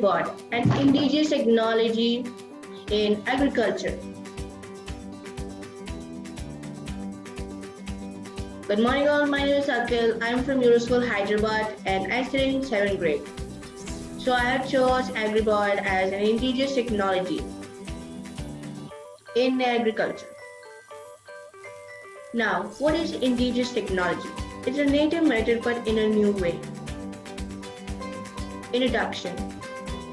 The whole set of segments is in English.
AGRIBOT, an indigenous technology in agriculture. Good morning all, my name is Akhil. I am from School, Hyderabad, and I study in 7th grade. So I have chose AGRIBOT as an indigenous technology in agriculture. Now, what is indigenous technology? It's a native method but in a new way. Introduction.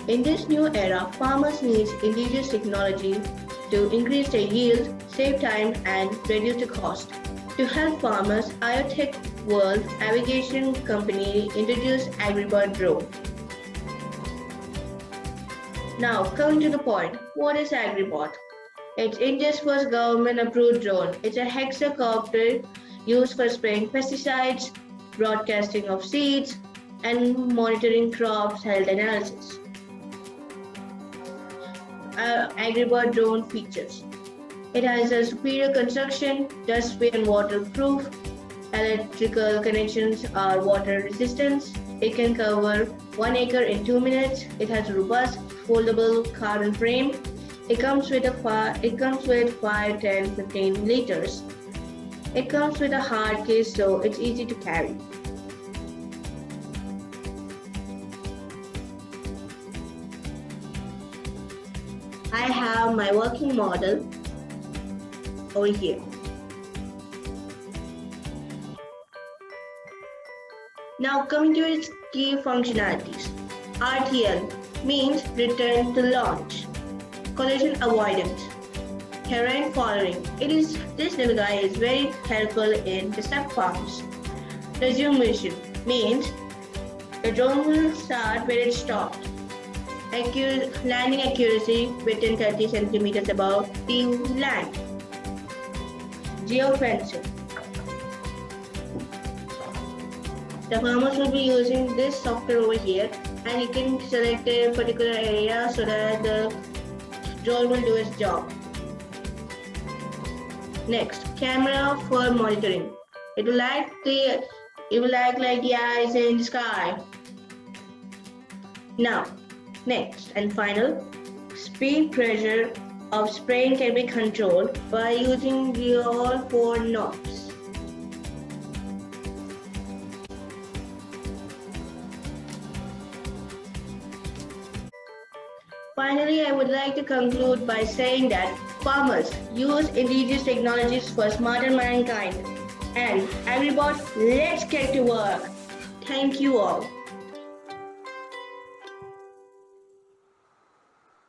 In this new era, farmers need indigenous technology to increase their yield, save time, and reduce the cost. To help farmers, Iotech World Aviation Company introduced AGRIBOT drone. Now, coming to the point, what is AGRIBOT? It's India's first government-approved drone. It's a hexacopter used for spraying pesticides, broadcasting of seeds, and monitoring crops health analysis. AGRIBOT drone features. It has a superior construction, dust-free and waterproof. Electrical connections are water resistant. It can cover 1 acre in 2 minutes. It has a robust, foldable carbon frame. It comes with 5, 10, 15 liters. It comes with a hard case, so it's easy to carry. I have my working model over here. Now coming to its key functionalities. RTL means return to launch. Collision avoidance. Terrain following. This little guy is very helpful in the step farms. Resume mission means the drone will start where it stopped. Landing accuracy within 30 centimeters above the land. Geofencing. The farmers will be using this software over here, and you can select a particular area so that the drone will do its job. Next, camera for monitoring. It will act like the eyes in the sky. Now, next and final, speed pressure of spraying can be controlled by using all 4 knobs. Finally, I would like to conclude by saying that farmers use indigenous technologies for smarter mankind. And AGRIBOT, let's get to work. Thank you all.